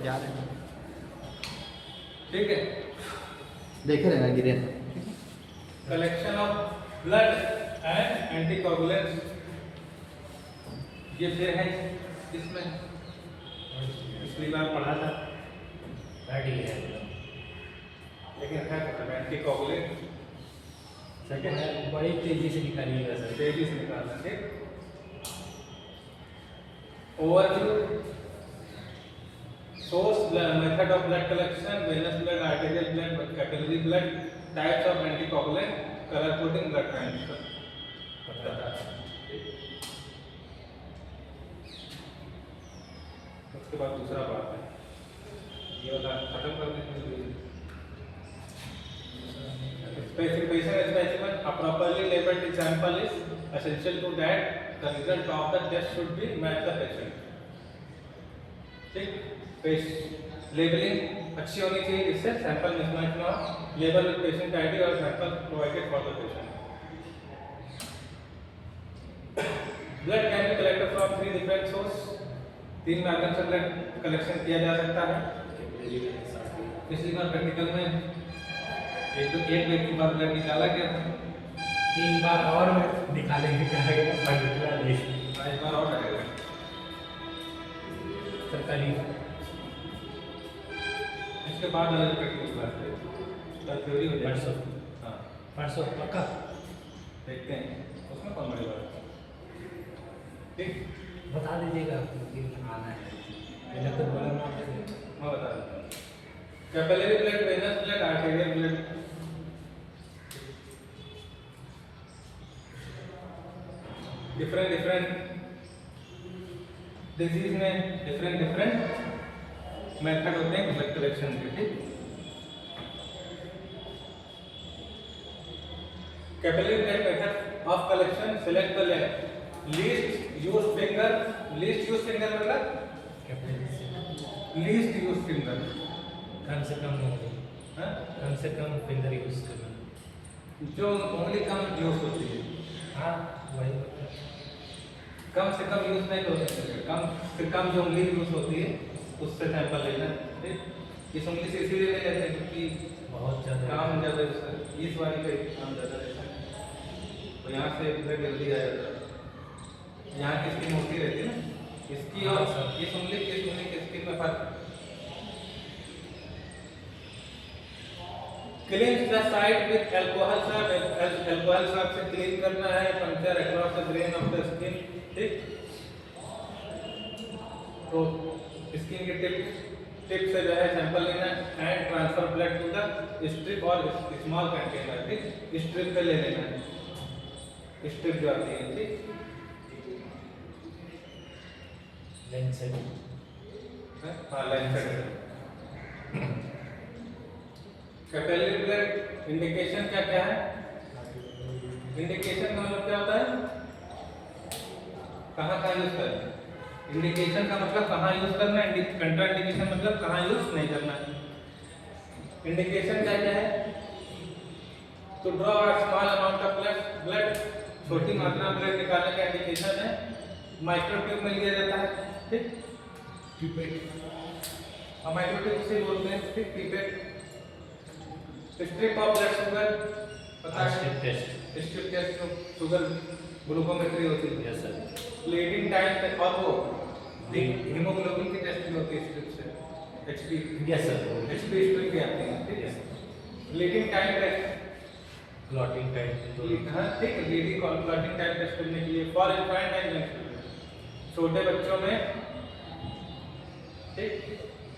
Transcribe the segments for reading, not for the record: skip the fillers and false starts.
जा रहे हैं, ठीक है। देख रहे हैं गिरे। Collection of blood and anticoagulants, ये फिर है इसमें पिछली बार पढ़ा था, लेकिन है एंटीकोगुलेंट सेकंड है, बड़ी तेजी से निकालिएगा सर। तेजी से निकालना, ठीक। Overview, source, method of blood collection, venous blood, arterial blood, capillary blood, types of anticoagulant, colour coding, blood transfer. उसके बाद दूसरा बात है, ये वाला खत्म करने के लिए specification specimen, a properly labeled sample is essential to that the result of the test should be match the patient, ठीक। लेबलिंग अच्छी होनी चाहिए जिससे सैंपल मिसमैच ना हो। लेबल विद पेशेंट आईडी और sample provided for the patient. Blood can be collected from 3 different source, 3 माध्यम से ब्लड कलेक्शन किया जा सकता है। पिछली बार प्रैक्टिकल में एक व्यक्ति बार ब्लड निकाला गया था, 3 बार और निकालेंगे, कहा गया पर्टिकुलर लिस्ट, इस बार और लगेगा सरकारी। इसके बाद अलग प्रैक्टिकल क्लास है, कल थ्योरी हो जाएगी। हाँ परसों पक्का देखते हैं उसमें कौन बड़ी बात, ठीक। बता दीजिएगा कि आना है, पहले तो बोला ना आपने। मैं बता देता हूँ। Capillary blood, venous blood, arterial blood, different disease में डिफरेंट मेथड होते हैं ब्लड कलेक्शन के, ठीक। Capillary blood method of collection, select the least use finger. Least use finger मतलब लीस्ट यूज फिंगर, कम से कम होगी, हाँ? कम से कम फिंगर यूज करना, जो उंगली कम यूज होती है। हाँ वही कम से कम यूज नहीं हो सकते, कम से कम जो उंगली यूज होती है उससे सैंपल लेना, ठीक। इस उंगली से इसीलिए ले लेते हैं क्योंकि बहुत ज़्यादा काम ज़्यादा इस वाली पे काम ज़्यादा रहता है, तो यहाँ से ब्लड जल्दी आ जाता है। यहाँ की स्किन मोटी रहती है ना, इसकी और इस उंगली की स्किन में फर्क। Clean the side with alcohol swab, alcohol swab से क्लीन करना है। Puncture across the grain of the skin, ठीक। तो स्किन के टिप से जो है सैंपल लेना and transfer blood to the strip और स्मॉल कंटेनर, ठीक। स्ट्रिप पे ले लेना है, स्ट्रिप जो आती है, ठीक। लेंसेट, हाँ लेंसेट। कैपिलरी ब्लड इंडिकेशन क्या क्या है? इंडिकेशन का मतलब क्या होता है? कहाँ यूज करना है। इंडिकेशन का मतलब कहाँ यूज करना है, कंट्रा इंडिकेशन मतलब कहाँ यूज नहीं करना है। इंडिकेशन क्या क्या है? To draw a small amount of blood, छोटी मात्रा में ब्लड निकालने का इंडिकेशन है। माइक्रो ट्यूब में लिया जाता है, ठीक। माइक्रो ट्यूब से बोलते हैं, ठीक। Pipette, strip of blood sugar, पता है स्ट्रिप टेस्ट शुगर ग्लूकोमेट्री होती है। Yes sir. लीडिंग टाइम और वो हीमोग्लोबिन की टेस्ट भी होती है स्ट्रिप से, HP. Yes sir. HP strip भी आती है, ठीक है। Leading time test, clotting time, हाँ ठीक है। लीडिंग क्लॉटिंग टाइम टेस्ट करने के लिए फॉर इन्फेंट एंड छोटे बच्चों में, ठीक,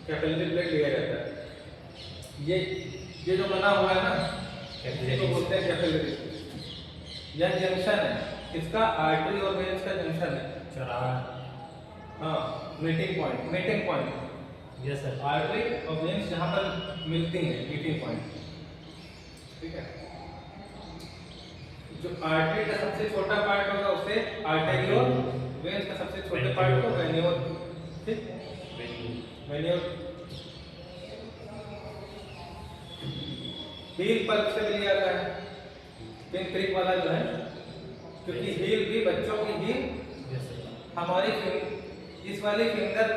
कैपिलरी ब्लड लिया जाता है। ये जो बना हुआ है ना, इसको बोलते हैं कैपिलरी। यह जंक्शन है, इसका आर्टरी और वेन्स का जंक्शन है, चौराहा। हाँ meeting point. Yes sir. Artery और वेन्स जहाँ पर मिलती हैं, मीटिंग पॉइंट, ठीक है। जो आर्टरी का सबसे छोटा पार्ट होगा उसे आर्टेरियोल, वेन्स का सबसे छोटे पार्ट को वेन्यूल, ठीक। वेन्यूल हील पल्प से लिया जाता है, पिन क्रिक वाला जो है, क्योंकि हील भी बच्चों की हील हमारी इस वाली फिंगर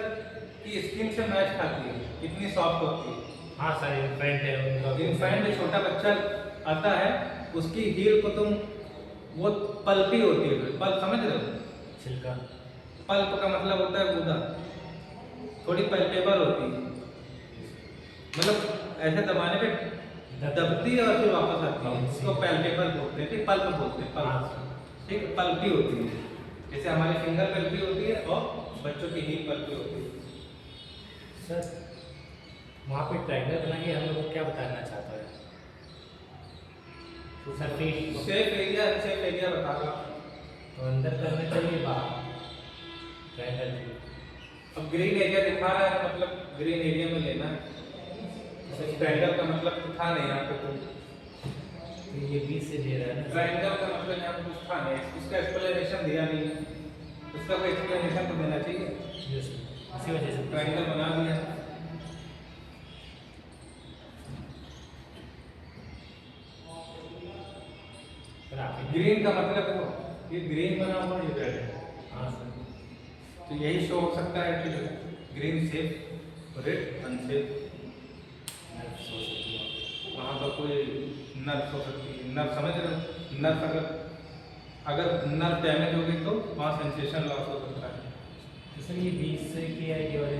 कि स्किन से मैच खाती है, इतनी सॉफ्ट होती है। हाँ सर, इन्फेंट है उनका। इन्फेंट जो छोटा बच्चा आता है उसकी हील को तुम वो पल्पी होती है, पल्प समझ रहे हो? छिलका। पल्प का मतलब होता है गूदा, थोड़ी पल्पेबल होती है, मतलब ऐसे दबाने पे दबती है और फिर वापस आती है, उसको पैल्पेबल बोलते हैं, पल्प बोलते हैं, पल्प। ठीक, पल्पी होती है, जैसे हमारी फिंगर पल्पी होती है और बच्चों की हील पल्पी होती है। सर वहाँ पे ट्रायंगल बना के हम लोग को क्या बताना चाहता है? सर फीट सेफ एरिया बता रहा हूँ। तो अंदर करना चाहिए बाहर ट्रायंगल। अब ग्रीन एरिया दिखा रहा है मतलब ग्रीन एरिया में लेना है, ट्रायंगल का मतलब तो था नहीं यहाँ पे, तो ये 20 से ले रहा है ना। ट्रायंगल का मतलब यहाँ पे कुछ था नहीं, उसका एक्सप्लेनेशन दिया नहीं है, उसका कोई एक्सप्लेनेशन तो देना चाहिए, Yes, इसी वजह से ट्रायंगल बना दिया। सर आप ग्रीन का मतलब देखो, ये ग्रीन बना हुआ ये रेड है, हाँ सर, तो यही शो हो सकता है कि green safe, red unsafe. Nerve so सकती है। वहाँ पर कोई नर्व हो सकती है, नर्व समझ रहे हो? नर्व अगर नर्व डैमेज हो गई तो वहाँ सेंसेशन लॉस हो सकता है। तो सर ये 20 से किया है ये वाले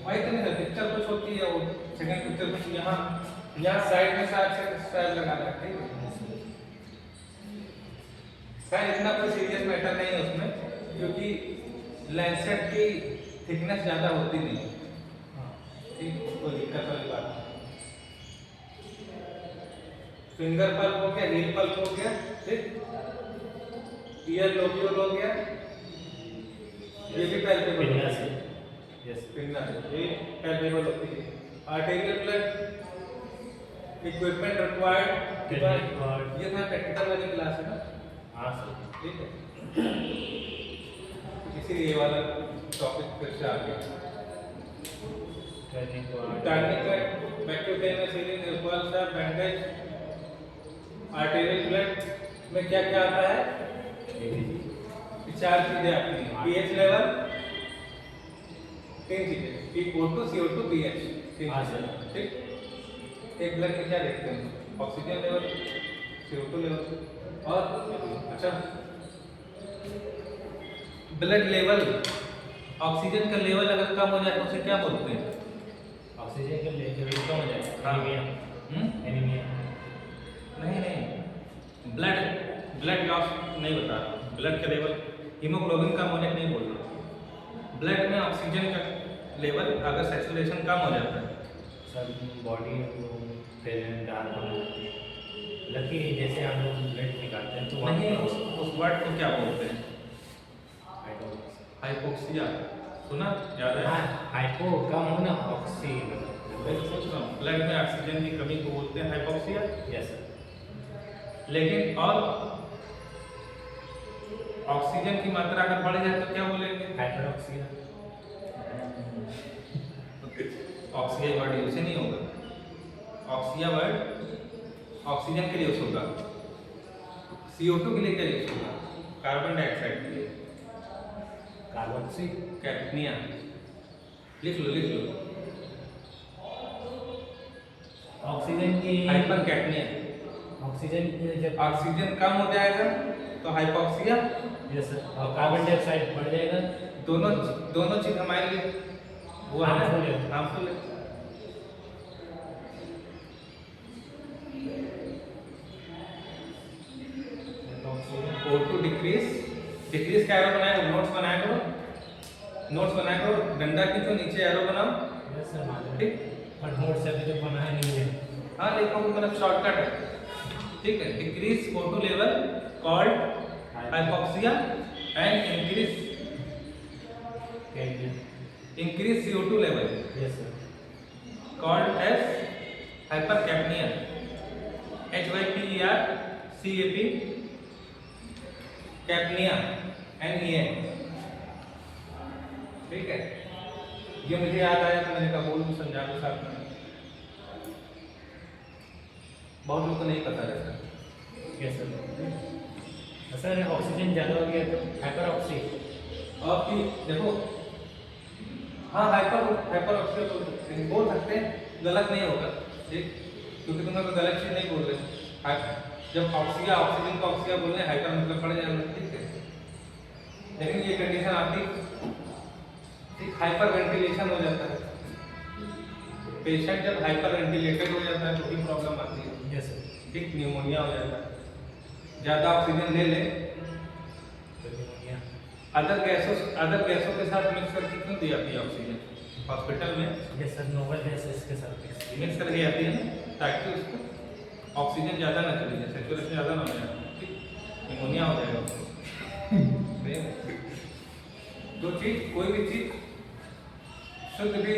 वही तो नहीं, पिक्चर कुछ होती है, वो सेकंड पिक्चर कुछ यहाँ साइड में शायद लगा रहा है, ठीक है? शायद इतना कोई सीरियस मैटर नहीं है उसमें, क्योंकि लैंसेट की थिकनेस ज़्यादा होती नहीं है, ठीक, कोई दिक्कत वाली बात नहीं। फिंगर पल्प हो गया, हील पल्प हो गया, ठीक, ईयर लोब्यूल हो गया, ये भी पैल्पेबल पिन्ना होती से। है, यस पिन्ना ये पैल्पेबल होती है। आर्टेरियल ब्लड इक्विपमेंट रिक्वायर्ड, ये था प्रैक्टिकल वाली क्लास है ना, हाँ सर, ठीक है, इसीलिए ये वाला टॉपिक फिर से आ गया। टर्निंग बैक्यूटेनियस सीलिंग रिक्वायर्स है बैंडेज। आर्टेरियल ब्लड में क्या क्या आता है? चार चीजें आती हैं, पीएच लेवल, तीन चीजें, O2 CO2 pH, हाँ सर। ठीक। एक ब्लड में क्या देखते हैं? ऑक्सीजन लेवल, CO2 लेवल, और अच्छा ब्लड लेवल, ऑक्सीजन का लेवल अगर कम हो जाए तो उसे क्या बोलते हैं? ऑक्सीजन का लेवल कम हो जाएगा, हाँ। एनीमिया। एनीमिया नहीं, ब्लड लॉस नहीं बता रहा, ब्लड का लेवल, हीमोग्लोबिन कम होने नहीं बोल रहा, ब्लड में ऑक्सीजन का लेवल अगर सैचुरेशन कम हो जाता है, सर बॉडी को फिर डार्क होने लगती है, लकी जैसे हम लोग ब्लड निकालते हैं तो वहाँ नहीं, पे उस वर्ड को क्या बोलते हैं? हाइड्रोक्सी। हाइपोक्सिया, सुना? याद है? हाँ, हाइपो कम होना, ऑक्सी मैं तो सोच रहा हूँ ब्लड में ऑक्सीजन की कमी को बोलते हैं हाइपोक्सिया, यस सर। लेकिन और ऑक्सीजन की मात्रा अगर बढ़ जाए तो क्या बोलेंगे? हाइपरऑक्सिया। ऑक्सीजन वर्ड यूज नहीं होगा, ऑक्सिया वर्ड ऑक्सीजन के लिए यूज होगा, CO2 के लिए क्या यूज होगा? कार्बन डाइऑक्साइड के लिए कार्बोक्सी। कैप्निया, लिख लो। ऑक्सीजन की हाइपर कैप्निया, ऑक्सीजन जब ऑक्सीजन कम हो जाएगा तो हाइपोक्सिया, यस सर, और कार्बन डाइऑक्साइड बढ़ जाएगा, दोनों चीज हमारे लिए वो है Harmful है। हार्मफुल है। O2 डिक्रीज का एरो बनाया, नोट्स बनाया करो, डंडा खींचो, नीचे एरो बनाओ, यस सर मालूम है। ठीक। पर नोट से अभी तक बनाया नहीं है। हाँ लिखो, मतलब शॉर्टकट है, ठीक है। Decrease O2 level called hypoxia and increase CO2 level yes sir. called as hypercapnia, HYPER कैप्निया, NEA, ठीक है। ये मुझे याद आया तो मैंने कहा बोल दूं, समझा दो साथ में, बहुत लोग को नहीं पता रहता। Yes sir. सर ऑक्सीजन ज़्यादा हो गया तो हाइपरऑक्सी। और कि देखो हाँ हाइपर ऑक्सीजन बोल सकते हैं, गलत नहीं होगा ठीक, क्योंकि तुम कोई गलत चीज़ नहीं बोल रहे। जब ऑक्सीजन को ऑक्सीजन बोलने हाइपर मतलब पड़ जाएगा ठीक है, लेकिन ये कंडीशन आती ठीक, हाइपर वेंटिलेशन हो जाता है। पेशेंट जब हाइपर वेंटिलेटेड हो जाता है तो भी प्रॉब्लम आती है। Yes sir. ठीक, निमोनिया हो जाता है, ज़्यादा ऑक्सीजन ले ले, निमोनिया। अदर गैसों के साथ मिक्स करके क्यों दी जाती है ऑक्सीजन हॉस्पिटल में? यस सर, नोवल गैस इसके साथ मिक्स करके आती है ना, ताकि उसको ऑक्सीजन ज़्यादा ना चली जाए, सेचुरेशन ज़्यादा ना हो जाए, ठीक, निमोनिया हो जाएगा उसको। तो चीज़ कोई भी चीज़ शुद्ध भी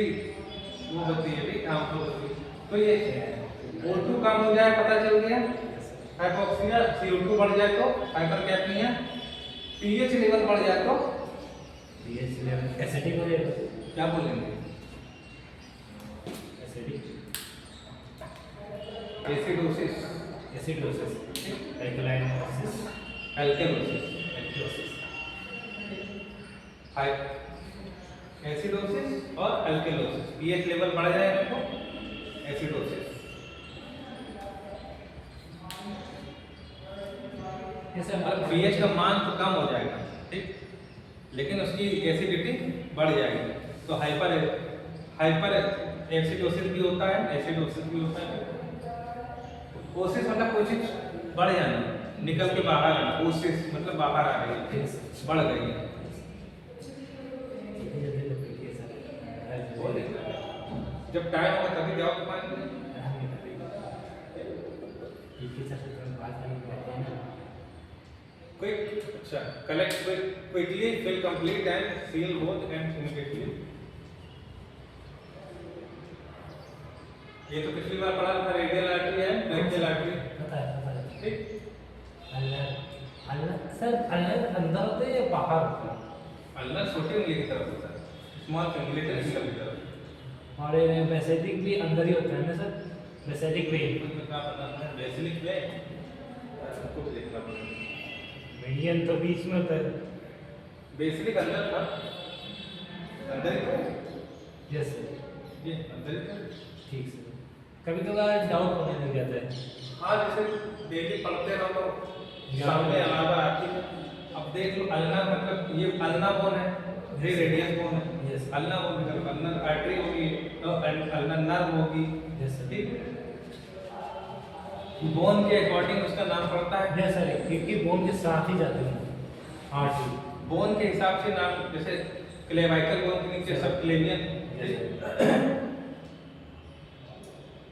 वो होती है भी हार्मफुल होती है। तो ये O2 कम हो जाए, पता चल गया, हाइपोक्सिया, CO2 बढ़ जाए तो हाइपरकैप्निया, पीएच लेवल बढ़ जाए तो पीएच लेवल एसिडिक हो जाएगा। क्या बोलेंगे? Acidic, acidosis, acidosis, alkalinosis, alkenosis, alkosis. Acidosis और एल्केनोसिस, पीएच लेवल बढ़ जाए तो एसिडोसिस। पीएच का मान तो कम हो जाएगा ठीक, लेकिन उसकी एसिडिटी बढ़ जाएगी, तो हाइपर एसिडोसिस भी होता है, एसिडोसिस भी होता है। ओसिस मतलब कोई चीज बढ़ जाना, निकल के बाहर आना, ओसिस मतलब बाहर आ गई, बढ़ गई है। जब टाइम होगा तभी जाओ तो पाएंगे। क्विक, अच्छा, collect quickly, fill complete and seal both end immediately. ये तो पिछली बार पढ़ा था, रेडियल आर्टरी है, ब्रैकियल आर्टरी, पता है ठीक। सर अंदर होते हैं या बाहर होते हैं? अल्लर छोटे उंगली की तरफ होता है, स्मॉल फिंगर की तरफ। और बेसिलिक भी अंदर ही होता है ना सर? बेसिलिक वेन, उसमें क्या पता है, बेसिलिक वेन सबको देखना पड़ेगा। मीडियन तो बीच में होता है। बेसिलिक अंदर था, अंदर ही था, यस सर, ये अंदर ही था। ठीक सर। कभी कभार डाउट होने लग जाता है। हाँ, जैसे डेली पढ़ते रहो तो सामने अलावा आती है। अब देख लो, अल्नर मतलब ये अल्ना बोन है, ये रेडियस बोन है। यस अल्ना बोन मतलब अल्नर आर्टरी होगी तो अल्नर नर्व होगी, यस सर, ठीक। बोन के अकॉर्डिंग उसका नाम पड़ता है। यस सर, क्योंकि बोन के साथ ही जाते हैं आर्टरी। बोन के हिसाब से नाम, जैसे क्लेवाइकल बोन के नीचे सब क्लेवियन,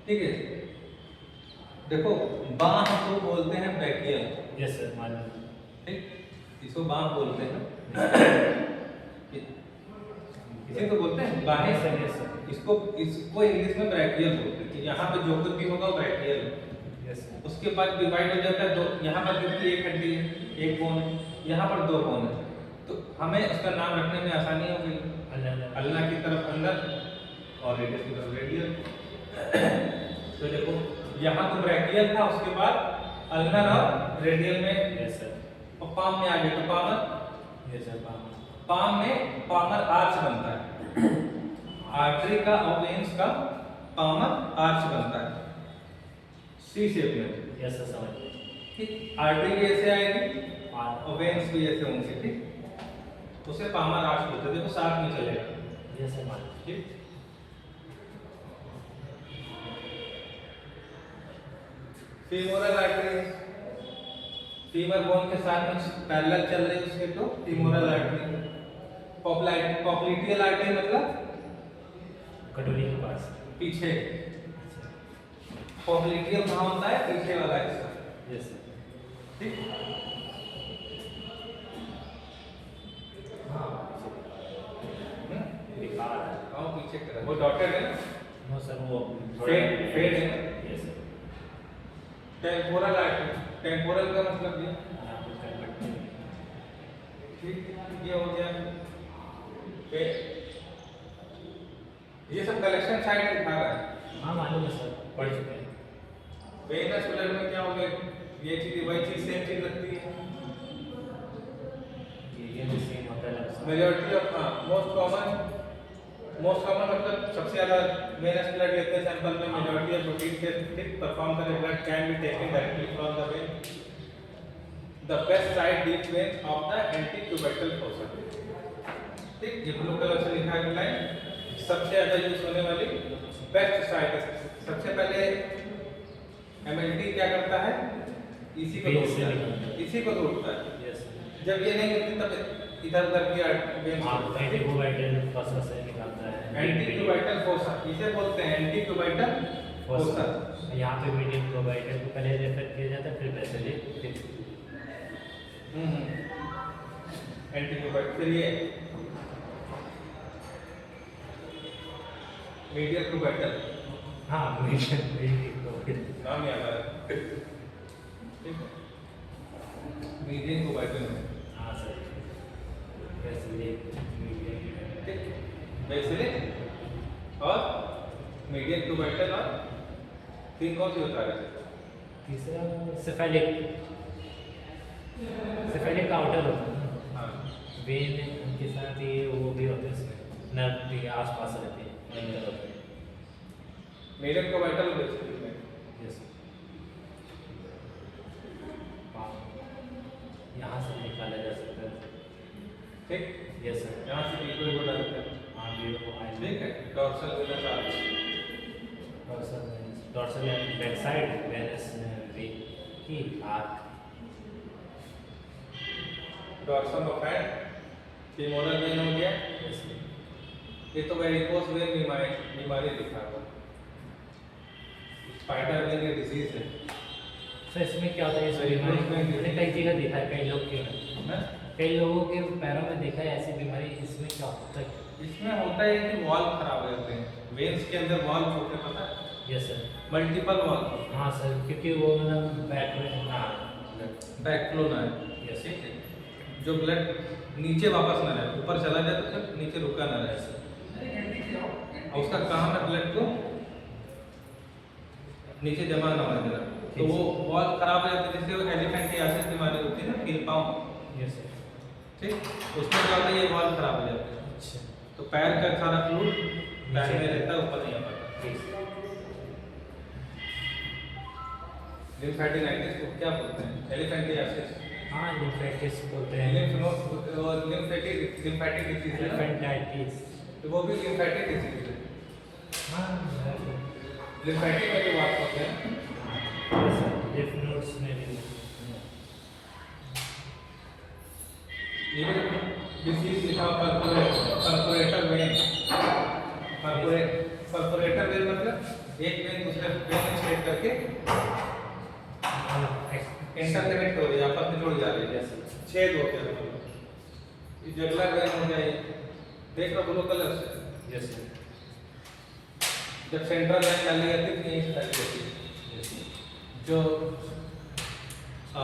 ठीक है। देखो, बांह को बोलते हैं ब्रैकियल, यस सर, मालूम। ठीक, इसको बांह बोलते हैं, इसे तो बोलते हैं बाहें। यस सर, यस सर, इसको इंग्लिश में ब्रैकियल बोलते हैं। यहाँ पे जो कुछ भी होगा वो ब्रैकियल है। यस सर, उसके बाद डिवाइड हो जाता है दो, यहाँ पर क्योंकि एक हड्डी है, एक बोन है, यहाँ पर दो बोन है, तो हमें उसका नाम रखने में आसानी हो गई। अल्लाह की तरफ अंदर और रेडियस की तरफ रेडियल। तो देखो, यहाँ तो ब्रैकियल था, उसके बाद अल्नर और रेडियल में, यस सर, और पाम में आ गए तो पामर। यस सर, पाम में पामर आर्च बनता है, आर्टरी का और वेन्स का पामर आर्च बनता है सी शेप में, यस सर, समझ गए। ठीक। आर्टरी भी ऐसे आएगी और वेन्स भी ऐसे होंगे, ठीक, उसे पामर आर्च बोलते हैं। देखो साथ में चलेगा, यस सर, मालूम। ठीक। फीमोरल आर्टरी, फीमर बोन के साथ में पैरेलल चल रही है उसके, तो फीमोरल आर्टरी। पॉप्लिटियल आर्टरी मतलब कटोरी के पास। पीछे, पॉप्लिटियल कहाँ होता है? पीछे वाला हिस्सा, यस सर, ठीक। हाँ, बेकार है। कहाँ पीछे करा, वो डॉटेड है, नो सर, वो फेड है। Yes sir, temporal artery, temporal का मतलब ये, ठीक, ये हो गया। ये सब कलेक्शन साइड दिखा रहा है। हाँ मालूम है सर, पढ़ चुके हैं। वेनस ब्लड में क्या हो गया, ये चीज वही चीज सेम चीज लगती है। ये भी सेम होता है लगभग। Majority of most common most common मतलब सबसे ज़्यादा वेनस ब्लड लेते हैं सैंपल में, मेजॉरिटी ऑफ प्रोटीन के ठीक परफॉर्म करें blood can be taken directly from the vein. The best side deep vein of the antecubital fossa, ठीक, ये ब्लू कलर से लिखा है लाइन, सबसे ज़्यादा यूज होने वाली बेस्ट साइड। सबसे पहले एमएलटी क्या करता है, इसी को ढूंढता है, इसी को ढूंढता है। यस जब ये नहीं मिलती तब इधर उधर की वेन एंटीक्यूबाइटल फोसा से निकालता है। एंटीक्यूबैटल फोसा, इसे बोलते हैं एंटीक्यूबैटल फोसा। यहाँ पे मीडियम क्यूबाइटल को पहले रेफर किया जाता है, फिर बेसिली, फिर एंटीक्यूबैटल, फिर ये मीडियम क्यूबैटल, हाँ मीडियम नाम याद आ रहा है, ठीक है, मीडियम क्यूबैटल में, हाँ सर, बेसिली मीडियम, ठीक, बेसिली और मीडियम क्यूबैटल, और तीन कौन सी होता है? तीसरा सेफेलिक, सेफेलिक का आउटर होता है, हाँ, वेन के साथ ये वो भी होते हैं, नर्व के आसपास रहते हैं, वहीं पर होते हैं। मीडियम क्यूबैटल बेसिली में, यस, यहाँ से निकाला जा सकता है, ठीक, यस सर, यहाँ से बिल्कुल को डालते हैं, हाँ भी वो आए, ठीक है, dorsal venous arch, dorsal and back side venous vein की arch, dorsal of hand, femoral vein हो गया, यस ये तो वेरिकोस वेन बीमारी दिखा हुआ, स्पाइडर वेन ये डिजीज है। सर इसमें क्या होता है, इस बीमारी में मैंने कई जगह देखा है, कई लोग के, कई लोगों के पैरों में देखा है ऐसी बीमारी, इसमें क्या होता है? इसमें होता है कि वॉल्व खराब हो जाते हैं, वेन्स के अंदर वॉल्व होते हैं, पता है, यस सर, मल्टीपल वॉल्व, हाँ सर, क्योंकि वो मतलब बैक में, हाँ बैकफ्लो ना है, यस ठीक है, जो ब्लड नीचे वापस ना रहे, ऊपर चला जाए तो फिर नीचे रुका ना रहे, और उसका काम है ब्लड को नीचे जमा ना होने देना, तो वो वॉल्व खराब हो जाती है, जिससे वो एलिफेंटियासिस बीमारी होती है ना, कील पाँव, यस सर, ठीक, उसमें क्या होता है, ये वॉल्व खराब हो जाते हैं, अच्छा, तो पैर का सारा फ्लूइड पैर में रहता है, ऊपर नहीं आ पाता। ठीक, लिम्फेटिनाइटिस को क्या बोलते हैं? एलिफेंटियासिस, हाँ लिम्फेटिस बोलते हैं, लिम्फेटिक डिजीज है, लिम्फेटाइटिस, तो वो भी लिम्फेटिक डिजीज है। हाँ लिम्फेटिक में जो बात होते हैं, लिम्फ नोड्स में भी, ये भी डिजीज लिखा हुआ परफोरेटर वेन, परफोरेटर वेन मतलब एक वेन दूसरे वेन में छेद करके इंटरकनेक्ट हो रही है, आपस में जुड़ जा रही है, जैसे छेद हो गया, ये जगलर वेन हो जाए, देख लो ब्लू कलर से, यस सर, जब सेंट्रल लाइन डाली जाती थी यहीं से डाली जाती है, जो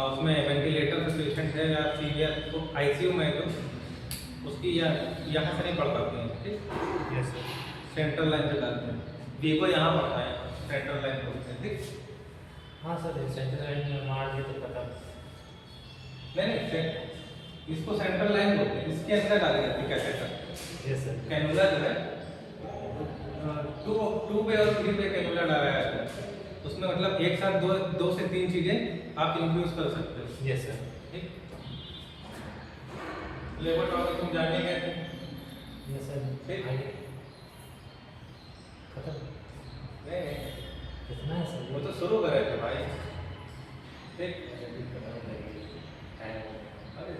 उसमें वेंटिलेटर से पेशेंट है या सीवियर तो आईसीयू में है, तो उसकी या यहाँ से नहीं पढ़ पाते हैं, ठीक, यस सर, सेंट्रल लाइन से डालते हैं, वीको यहाँ पढ़ता है, सेंट्रल लाइन बोलते हैं, ठीक, हाँ सर, सेंट्रल लाइन में मार दिए तो पता, नहीं इसको सेंट्रल लाइन बोलते हैं, इसके अंदर डाली जाती है कैथेटर, यस सर, कैनुला जो है 2 पे और 3 पे कैनुला डाला जाता है, उसमें मतलब एक साथ दो से तीन चीजें आप इन्फ्यूज कर सकते हो, यस सर, ठीक, लेबोरेटरी तुम जाने गए थे, यस सर, ठीक, आइए, खत्म, नहीं कितना है सर, वो तो शुरू करे थे भाई, ठीक, अरे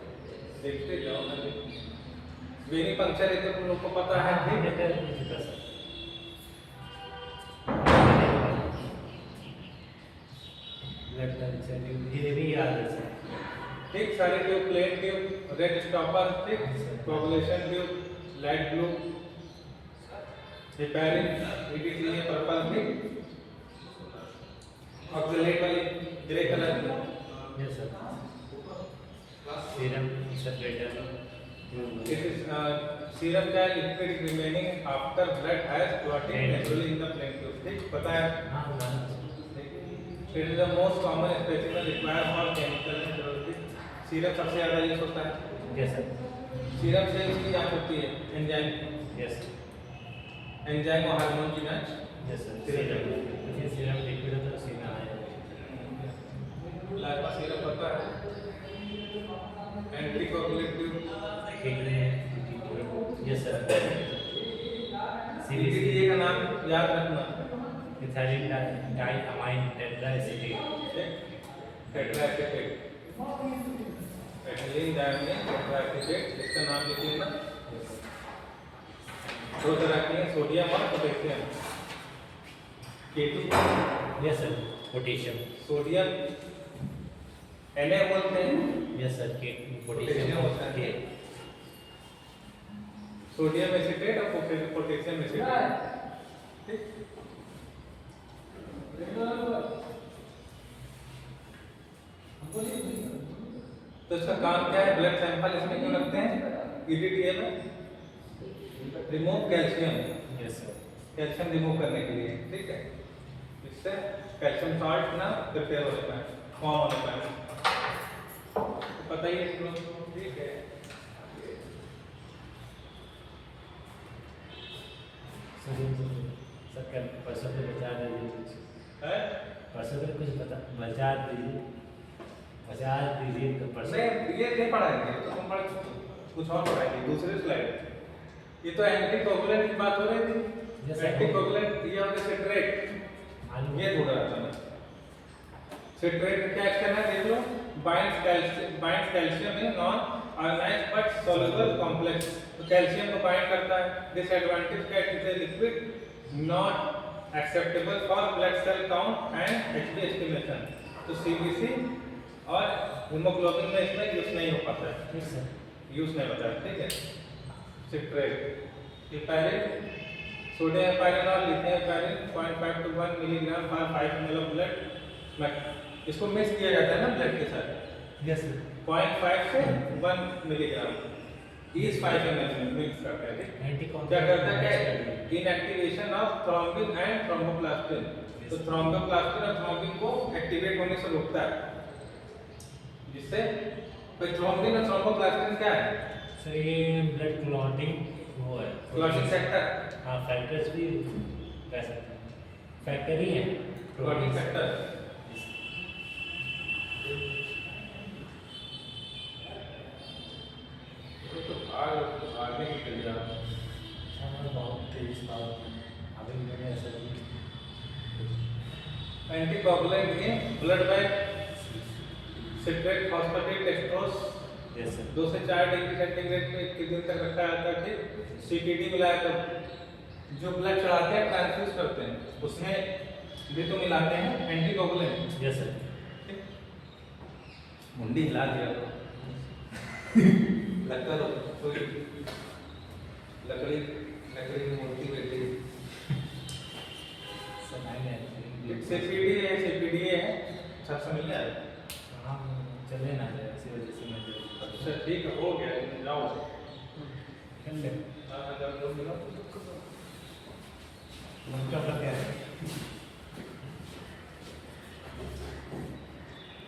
देखते जाओ ना, वेनी पंक्चर है तो तुम लोग को पता है, ठीक, ये भी याद है सर, ठीक, सारे tube, plain tube, red stopper, ठीक, coagulation tube, light blue, repairing, ETC ये पर्पल, ठीक, ऑक्सीलेट वाली ग्रे कलर की, yes sir, serum separator, it is serum का liquid remaining after blood has clotted naturally in the plain tube, ठीक, पता है, हाँ it is the most common specimen required for chemical naturality, serum सबसे ज़्यादा use होता है, यस सर, सीरम से इसकी जांच होती है एंजाइम, यस, एंजाइम और हार्मोन की match. Yes sir serum serum liquid है तो उसी में आया प्लाज्मा सीरम पता है, एंटीकोगुलेटिव यस सर CBD का नाम याद रखना, ethylene diamine tetraacetate tetraacetate, ethylene diamine tetraacetate, इसका नाम लिख लेना। दो तरह के हैं, सोडियम और potassium. K2 yes sir potassium sodium Na बोलते हैं, यस सर के पोटेशियम पोटेशियम होता है। के सोडियम एसिटेट और पोटेशियम एसिटेट, ठीक। तो इसका काम क्या है? ब्लड सैंपल इसमें क्यों रखते हैं? EDTA में remove calcium, yes sir calcium remove करने के लिए, ठीक है। इससे कैल्शियम सॉल्ट ना प्रिपेयर होने पाए, फॉर्म होने पाए, पता ही है, ठीक है। सर क्या परसों पे बचा दीजिए है? परसों पे कुछ बचा दीजिए तो परसों नहीं, ये नहीं पढ़ाएंगे, तो हम पढ़ कुछ और पढ़ाएंगे, दूसरे स्लाइड। ये तो एंटीकोगुलेंट की बात हो रही थी। Yes, sir. एंटीकोगुलेंट ये होता है सिट्रेट, मालूम ये थोड़ा आता है। सिट्रेट क्या एक्शन है देख लो, binds calcium in non ionised but soluble complex. तो कैल्शियम को बाइंड करता है। डिसएडवांटेज क्या है? It is a liquid not acceptable for blood cell count and Hb estimation. तो सीबीसी और हीमोग्लोबिन में इसमें यूज नहीं हो पाता है, ठीक सर यूज नहीं होता है, ठीक है। सिट्रेट, हेपारिन, सोडियम हेपारिन और लिथियम हेपारिन 0.5 to 1 मिलीग्राम पर 5 ml ऑफ ब्लड। इसको मिक्स किया जाता है ना ब्लड के साथ, यस सर 0.5 से 1 मिलीग्राम इस 5 ml में मिक्स करते हैं, ठीक। क्या करता है? Inactivation of thrombin and thromboplastin. तो थ्रोम्बोप्लास्टिन और थ्रोम्बिन को एक्टिवेट होने से रोकता है, जिससे थ्रोम्बिन और थ्रोम्बोप्लास्टिन क्या है? सर ये ब्लड क्लॉटिंग वो है क्लॉटिंग फैक्टर, हाँ फैक्टर्स भी कह सकते हैं फैक्टर ही है क्लॉटिंग फैक्टर। तो आगे निकल जाओ। बहुत तेज था अभी मैंने ऐसा anticoagulant in blood bank citrate phosphate dextrose yes sir 2 से 4 डिग्री सेंटीग्रेड में 21 दिन तक रखा जाता है, ठीक। CTD मिलाया तो जो ब्लड चढ़ाते हैं ट्रांसफ्यूज करते हैं, उसमें भी तो मिलाते हैं एंटीकोगुलेंट, यस सर ठीक। मुंडी हिला दिया लगता तो कोई लकड़ी लकड़ी की मूर्ति बैठी। सर मैंने CPD है, सब समझ में आया। हाँ चले ना जाए इसी वजह से मैं अच्छा ठीक है, हो गया, जाओ। कर ले हाँ, जाओ, उनका क्या है